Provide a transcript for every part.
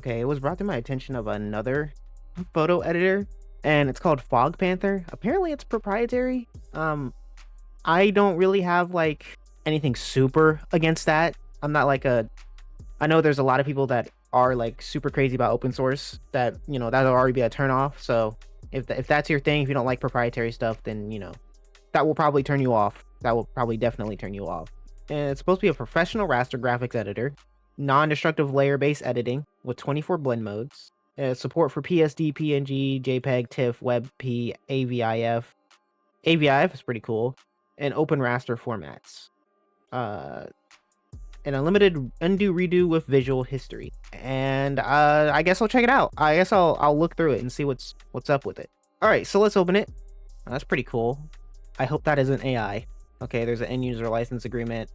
Okay, it was brought to my attention of another photo editor, and it's called Fog Panther. Apparently it's proprietary. I don't really have like anything super against that. I'm not like I know there's a lot of people that are like super crazy about open source that, that'll already be a turn off. So if that's your thing, if you don't like proprietary stuff, then, that will probably turn you off. That will probably definitely turn you off. And it's supposed to be a professional raster graphics editor, non-destructive layer-based editing with 24 blend modes, support for PSD, PNG, JPEG, TIFF, WebP, AVIF. AVIF is pretty cool, and open raster formats. An unlimited undo redo with visual history. And I guess I'll check it out. I guess I'll look through it and see what's up with it. All right, so let's open it. That's pretty cool. I hope that isn't AI. Okay, there's an end user license agreement.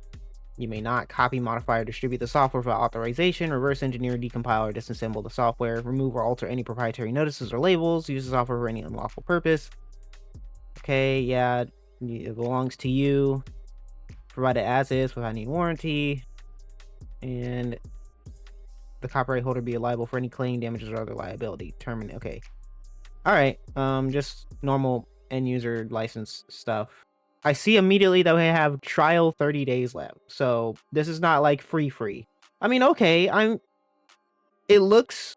You may not copy, modify, or distribute the software without authorization, reverse engineer, decompile, or disassemble the software, remove or alter any proprietary notices or labels, use the software for any unlawful purpose. Okay, yeah, it belongs to you. Provided as is without any warranty. And the copyright holder be liable for any claim, damages, or other liability. Terminate. Okay. All right. Just normal end user license stuff. I see immediately that we have trial 30 days left. So this is not like free. I mean, okay, it looks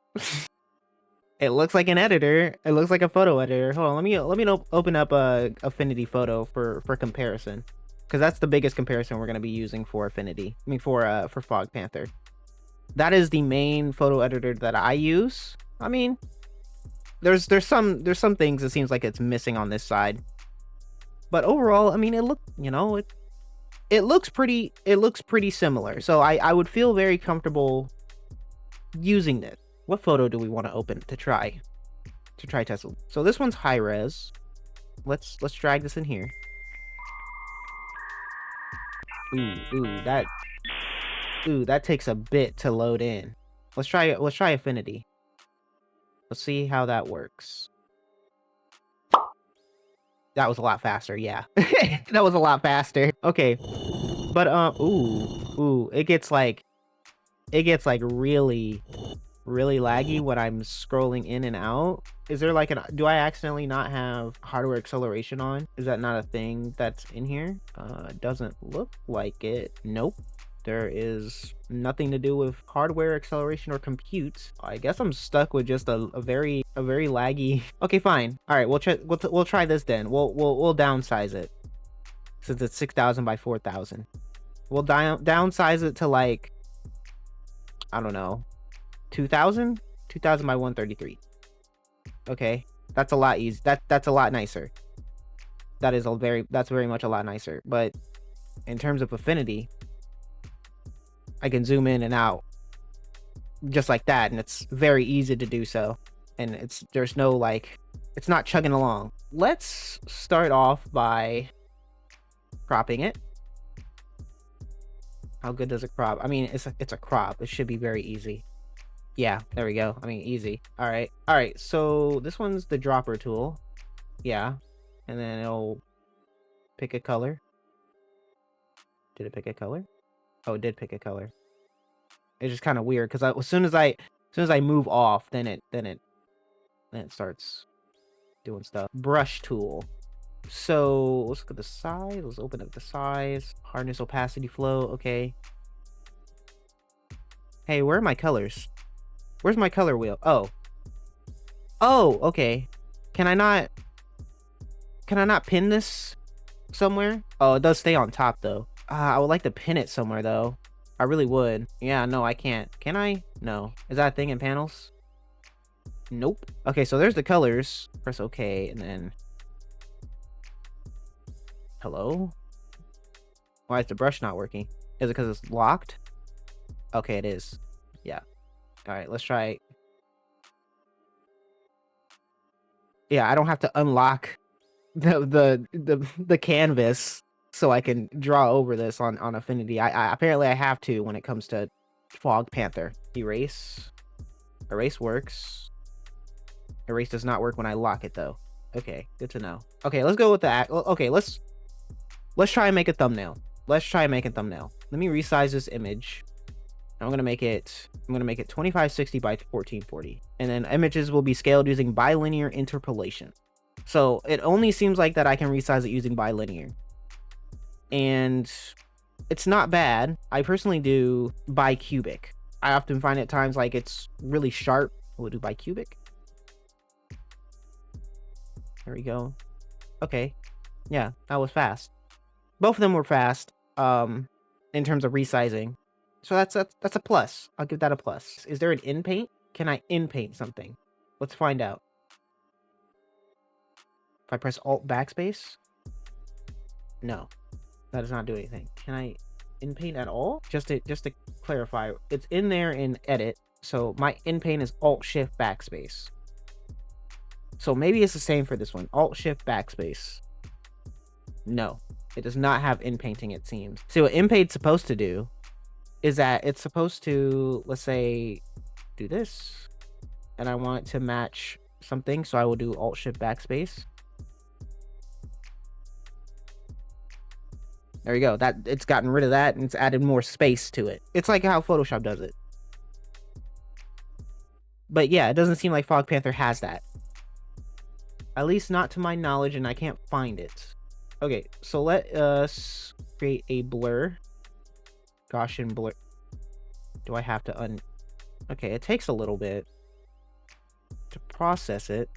it looks like an editor. It looks like a photo editor. Hold on, let me open up a Affinity photo for comparison. Because that's the biggest comparison we're going to be using for Affinity. I mean, for Fog Panther. That is the main photo editor that I use. I mean, there's some things it seems like it's missing on this side. But overall, I mean, it looks pretty similar. So I would feel very comfortable using this. What photo do we want to open to try test it? So this one's high res. Let's drag this in here. That takes a bit to load in. Let's try Affinity. Let's see how that works. That was a lot faster, yeah. That was a lot faster. Okay. But it gets like really laggy when I'm scrolling in and out. Is there like do I accidentally not have hardware acceleration on? Is that not a thing that's in here? Doesn't look like it. Nope. There is nothing to do with hardware acceleration or compute. I guess I'm stuck with just a very laggy. Okay, fine. All right, we'll try this then. We'll downsize it since it's 6,000 by 4,000. We'll downsize it to like, I don't know, 2,000 by 133. Okay, that's a lot easy. That's a lot nicer. That's very much a lot nicer. But in terms of Affinity, I can zoom in and out just like that, and it's very easy to do so. And there's no like, it's not chugging along. Let's start off by cropping it. How good does it crop? I mean, it's a crop. It should be very easy. Yeah, there we go. I mean, easy. All right. So this one's the dropper tool. Yeah, and then it'll pick a color. Did it pick a color? Oh, it did pick a color. It's just kind of weird because as soon as I move off, then it starts doing stuff. Brush tool. So let's look at the size. Let's open up the size. Hardness, opacity, flow. Okay. Hey, where are my colors? Where's my color wheel? Oh, okay. Can I not pin this somewhere? Oh, it does stay on top though. I would like to pin it somewhere though. I really would. Yeah, no, I can't. Can I? No. Is that a thing in panels? Nope. Okay, so there's the colors. Press OK, and then... Hello? Why is the brush not working? Is it because it's locked? Okay, it is. Yeah. All right, let's try. Yeah, I don't have to unlock the canvas so I can draw over this on Affinity. I apparently I have to when it comes to Fog Panther. Erase works. Erase does not work when I lock it though. Okay, good to know. Okay, let's go with that. Okay, let's try and make a thumbnail. Let me resize this image. I'm gonna make it 2560 by 1440, and then images will be scaled using bilinear interpolation. So it only seems like that I can resize it using bilinear, and it's not bad. I personally do bicubic. I often find at times like it's really sharp. We'll do bicubic. There we go. Okay, yeah, that was fast. Both of them were fast in terms of resizing. So that's a plus. I'll give that a plus. Is there an in paint? Can I in paint something? Let's find out. If I press Alt backspace? No, that does not do anything. Can I in paint at all? Just to clarify, it's in there in edit. So my in paint is Alt Shift backspace. So maybe it's the same for this one. Alt Shift backspace. No, it does not have in painting, it seems. See, what in paint's supposed to do is that it's supposed to, let's say, do this, and I want it to match something, so I will do Alt Shift backspace. There you go. That it's gotten rid of that and it's added more space to it. It's like how Photoshop does it. But yeah, it doesn't seem like Fog Panther has that. At least not to my knowledge, and I can't find it. Okay, so let us create a blur. Gaussian blur. Do I have to Okay, it takes a little bit to process it.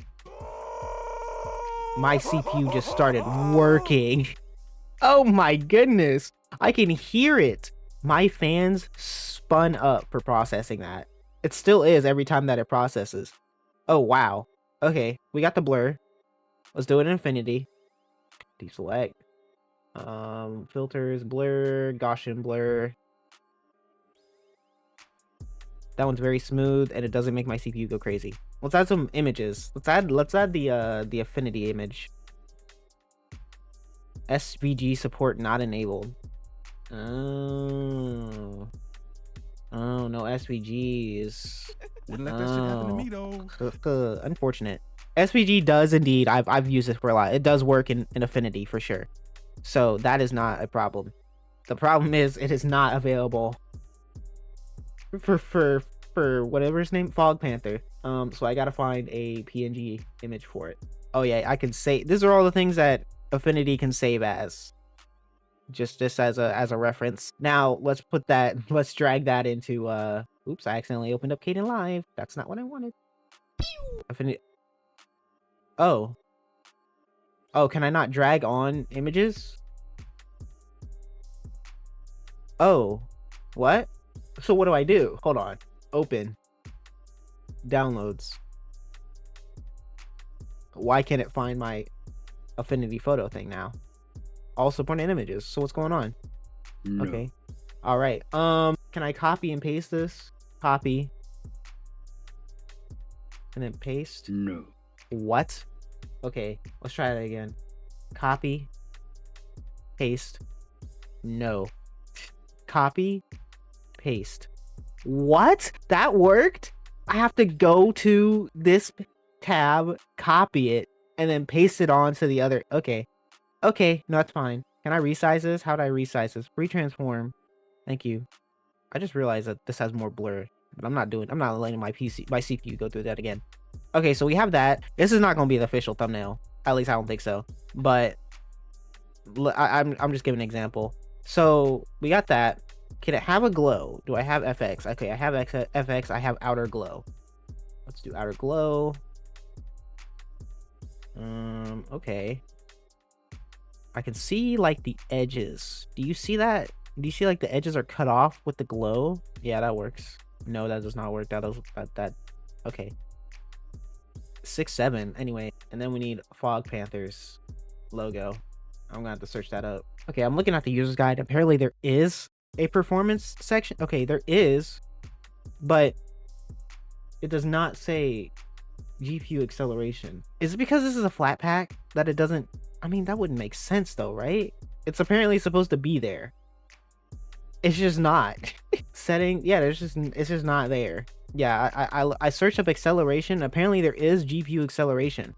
My CPU just started working. Oh my goodness. I can hear it. My fans spun up for processing that. It still is every time that it processes. Oh, wow. Okay, we got the blur. Let's do it in infinity. Deselect. Filters, blur, Gaussian blur. That one's very smooth and it doesn't make my CPU go crazy. Let's add some images. Let's add the affinity image. SVG support not enabled. Oh no, SVGs. Wouldn't let that shit happen to me though. Unfortunate. SVG does indeed. I've used it for a lot. It does work in affinity for sure. So that is not a problem. The problem is it is not available for whatever his name, Fog Panther. So I gotta find a PNG image for it. Oh yeah, I can say these are all the things that Affinity can save as. Just as a reference. Now let's drag that into oops, I accidentally opened up Kden Live. That's not what I wanted. Affinity. Oh, can I not drag on images? Oh, what? So what do I do? Hold on. Open. Downloads. Why can't it find my Affinity photo thing now? All supporting images. So what's going on? No. Okay. All right. Can I copy and paste this? Copy. And then paste? No. What? Okay, let's try that again. Copy. Paste. No. Copy. Paste. What? That worked? I have to go to this tab, copy it, and then paste it onto the other. Okay. Okay, no, that's fine. Can I resize this? How do I resize this? Retransform. Thank you. I just realized that this has more blur, but I'm not letting my CPU go through that again. Okay, so we have that. This is not going to be the official thumbnail. At least I don't think so. But I'm just giving an example. So we got that. Can it have a glow? Do I have FX? Okay, I have FX. I have outer glow. Let's do outer glow. Okay. I can see like the edges. Do you see that? Do you see like the edges are cut off with the glow? Yeah, that works. No, that does not work. That okay. 6.7 anyway, and then we need Fog Panther's logo. I'm gonna have to search that up. Okay, I'm looking at the user's guide. Apparently there is a performance section. Okay, there is, but it does not say GPU acceleration. Is it because this is a flat pack that it doesn't? I mean, that wouldn't make sense though, right? It's apparently supposed to be there. It's just not. Setting, yeah, it's just not there. Yeah, I searched up acceleration. Apparently there is GPU acceleration,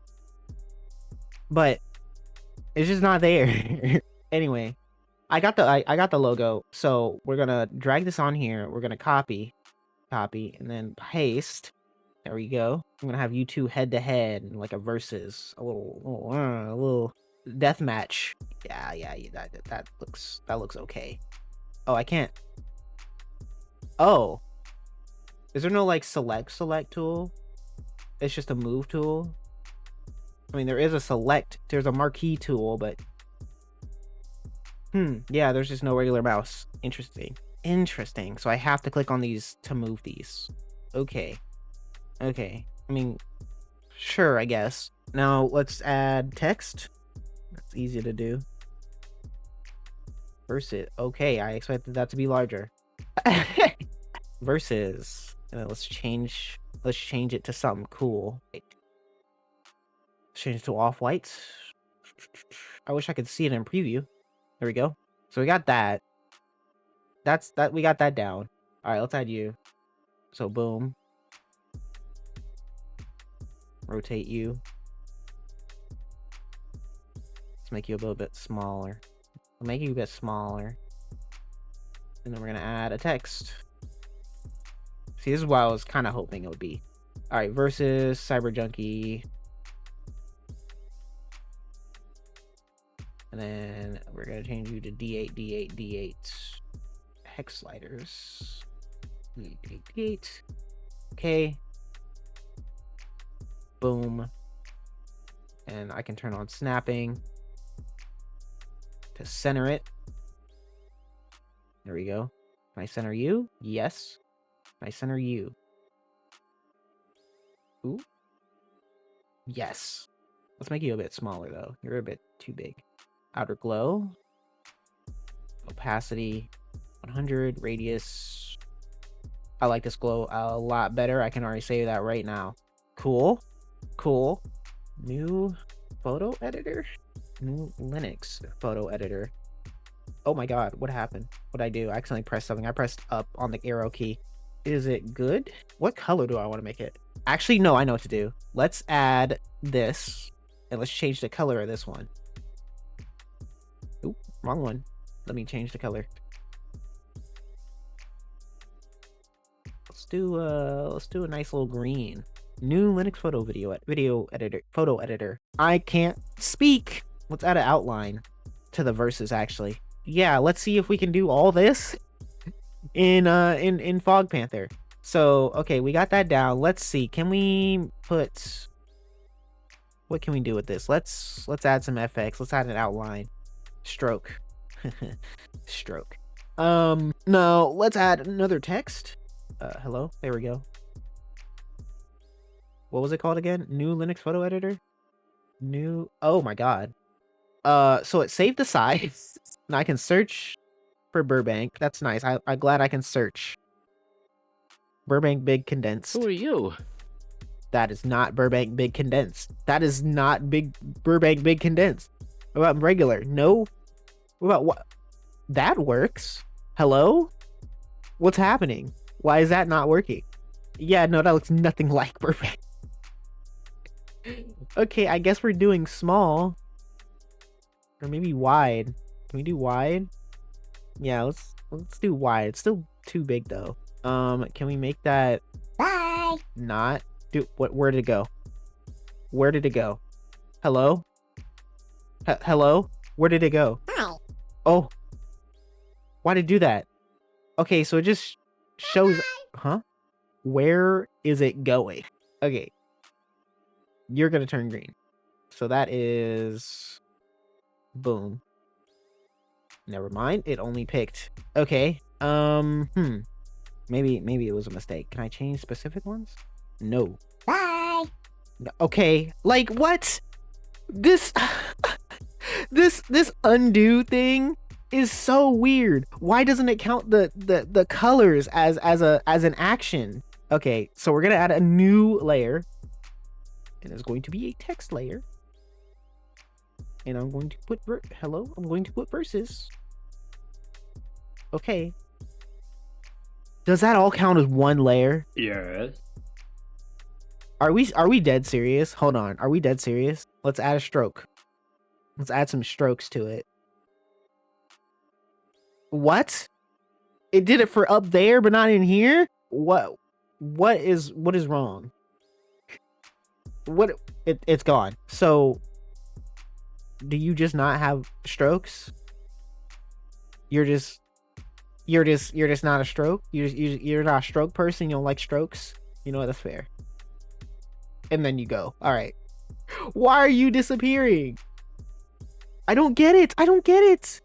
but it's just not there. Anyway, I got the logo. So we're gonna drag this on here. We're gonna copy, and then paste. There we go. I'm gonna have you two head to head, like a versus, a little death match. Yeah, that looks okay. Oh, I can't. Oh, is there no like select tool? It's just a move tool. I mean, there is a select. There's a marquee tool, but yeah, there's just no regular mouse. Interesting. So I have to click on these to move these. Okay. I mean, sure, I guess. Now let's add text. That's easy to do. Versus. Okay, I expected that to be larger. Versus. And then let's change it to something cool. Let's change it to off-white. I wish I could see it in preview. There we go. So we got that. We got that down. All right, let's add you. So boom. Rotate you. Let's make you a little bit smaller. And then we're gonna add a text. See, this is what I was kind of hoping it would be. All right, versus Cyber Junkie. And then we're gonna change you to D8. Hex sliders. D8. Okay. Boom. And I can turn on snapping to center it. There we go. Can I center you? Yes. Can I center you? Ooh. Yes. Let's make you a bit smaller though. You're a bit too big. Outer glow. Opacity 100. Radius. I like this glow a lot better. I can already say that right now. Cool. New photo editor. New Linux photo editor. Oh my god, what happened? What'd I do? I accidentally pressed something. I pressed up on the arrow key. Is it good? What color do I want to make it? Actually, no, I know what to do. Let's add this and let's change the color of this one. Oop, wrong one. Let me change the color. Let's do a nice little green. New Linux photo editor. I can't speak. Let's add an outline to the verses actually. Yeah, let's see if we can do all this in Fog Panther. So, okay, we got that down. Let's see. Can we put what can we do with this? Let's add some FX. Let's add an outline. Stroke. Stroke. No, let's add another text. Hello. There we go. What was it called again? New Linux photo editor? New. Oh my god. So it saved the size. And I can search for Burbank. That's nice. I'm glad I can search. Burbank Big Condensed. Who are you? That is not Burbank Big Condensed. That is not Burbank Big Condensed. What about regular? No. What about what? That works. Hello? What's happening? Why is that not working? Yeah, no, that looks nothing like Burbank. Okay, I guess we're doing small. Or maybe wide. Can we do wide? Yeah, let's do wide. It's still too big though. Can we make that not do what? Where did it go? Where did it go? Hello? Hello? Where did it go? Oh. Why did it do that? Okay, so it just shows, huh? Where is it going? Okay. You're gonna turn green. So that is boom. Never mind. It only picked. Okay. Maybe it was a mistake. Can I change specific ones? No. Bye. Okay. Like what? This this undo thing is so weird. Why doesn't it count the colors as an action? Okay, so we're gonna add a new layer. And it's going to be a text layer. And I'm going to put I'm going to put verses. Okay. Does that all count as one layer? Yes. Are we dead serious? Hold on. Are we dead serious? Let's add a stroke. Let's add some strokes to it. What? It did it for up there, but not in here? What is wrong? It's gone. So do you just not have strokes? You're just not a stroke? You're not a stroke person, you don't like strokes? You know what, that's fair. And then you go. Alright. Why are you disappearing? I don't get it. I don't get it.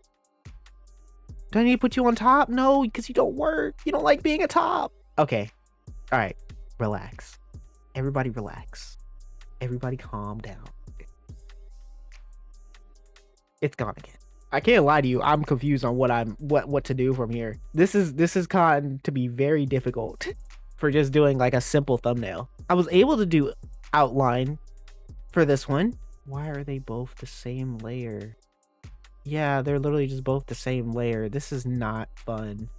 Do I need to put you on top? No, because you don't work. You don't like being a top. Okay. All right. Relax. Everybody relax. Everybody calm down. It's gone again. I can't lie to you. I'm confused on what to do from here. This is gotten to be very difficult for just doing like a simple thumbnail. I was able to do outline for this one. Why are they both the same layer? Yeah, they're literally just both the same layer. This is not fun.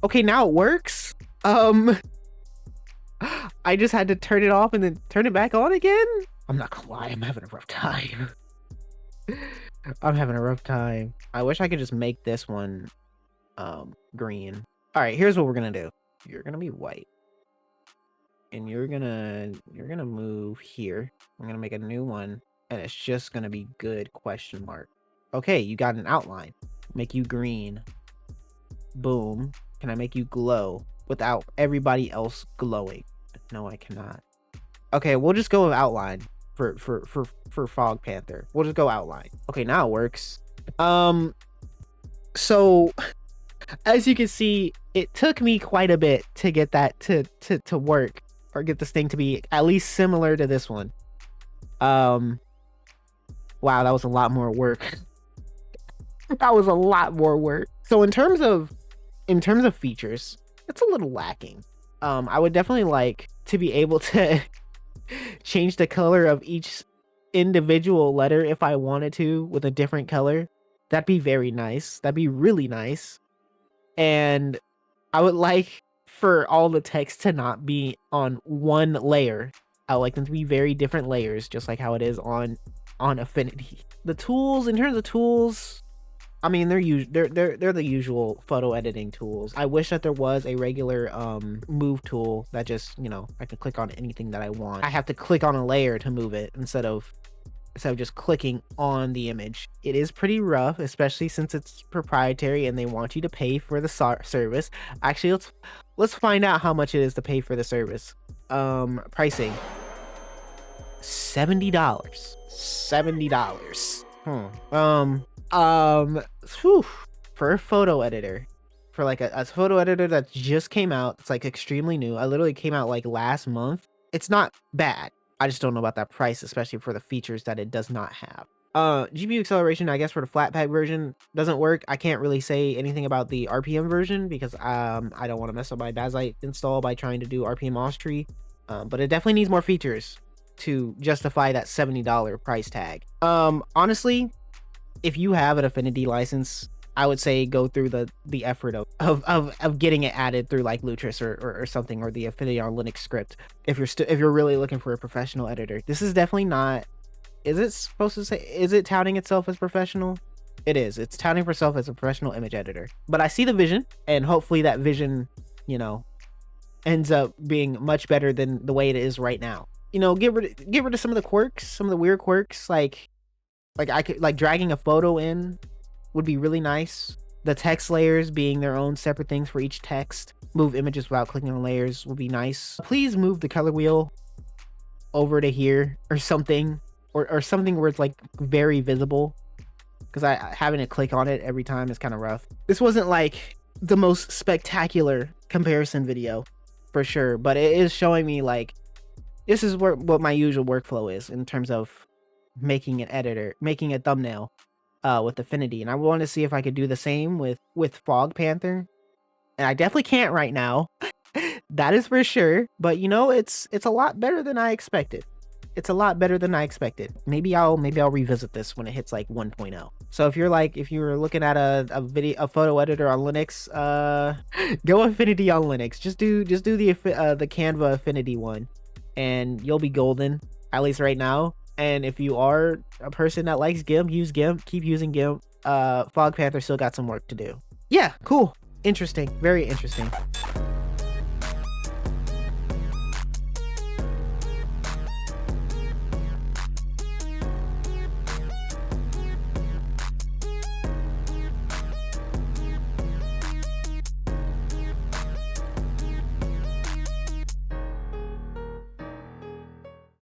Okay, now it works. I just had to turn it off and then turn it back on again. I'm not gonna lie, I'm having a rough time. I'm having a rough time. I wish I could just make this one green. All right, here's what we're gonna do. You're gonna be white. And you're gonna move here. I'm gonna make a new one, and it's just gonna be good question mark. Okay, you got an outline. Make you green. Boom. Can I make you glow without everybody else glowing? No, I cannot. Okay, we'll just go with outline for Fog Panther. We'll just go outline. Okay, now it works. So as you can see, it took me quite a bit to get that to work, or get this thing to be at least similar to this one. Wow, that was a lot more work. That was a lot more work. So in terms of features, it's a little lacking. I would definitely like to be able to change the color of each individual letter if I wanted to with a different color. That'd be very nice. That'd be really nice. And I would like for all the text to not be on one layer. I would like them to be very different layers, just like how it is on Affinity. The tools, in terms of tools, I mean, they're the usual photo editing tools. I wish that there was a regular move tool that just, you know, I could click on anything that I want. I have to click on a layer to move it instead of just clicking on the image. It is pretty rough, especially since it's proprietary and they want you to pay for the service. Actually, let's find out how much it is to pay for the service. Pricing. $70. Whew, for a photo editor, for like a photo editor that just came out, it's like extremely new. I literally came out like last month. It's not bad. I just don't know about that price, especially for the features that it does not have. GPU acceleration, I guess for the flat pack version doesn't work. I can't really say anything about the RPM version because I don't want to mess up my Bakelite install by trying to do RPM Austri. But it definitely needs more features to justify that $70 price tag. Honestly, if you have an Affinity license, I would say go through the effort of getting it added through like Lutris or something, or the Affinity on Linux script. If you're really looking for a professional editor, this is definitely not. Is it touting itself as professional? It is. It's touting for itself as a professional image editor. But I see the vision, and hopefully that vision, you know, ends up being much better than the way it is right now. You know, get rid of some of the quirks, some of the weird quirks, like I could, like, dragging a photo in would be really nice. The text layers being their own separate things for each text. Move images without clicking on layers would be nice. Please move the color wheel over to here or something, or something where it's like very visible, because having to click on it every time is kind of rough. This wasn't like the most spectacular comparison video for sure, but it is showing me like this is what my usual workflow is in terms of making a thumbnail with Affinity. And I want to see if I could do the same with Fog Panther, and I definitely can't right now. That is for sure, but you know, it's a lot better than I expected. It's a lot better than I expected. Maybe I'll revisit this when it hits like 1.0. So if you're looking at a photo editor on Linux, go Affinity on Linux. Just do the Canva Affinity one, and you'll be golden, at least right now. And if you are a person that likes GIMP, use GIMP. Keep using GIMP. Fog Panther still got some work to do. Yeah, cool. Interesting. Very interesting.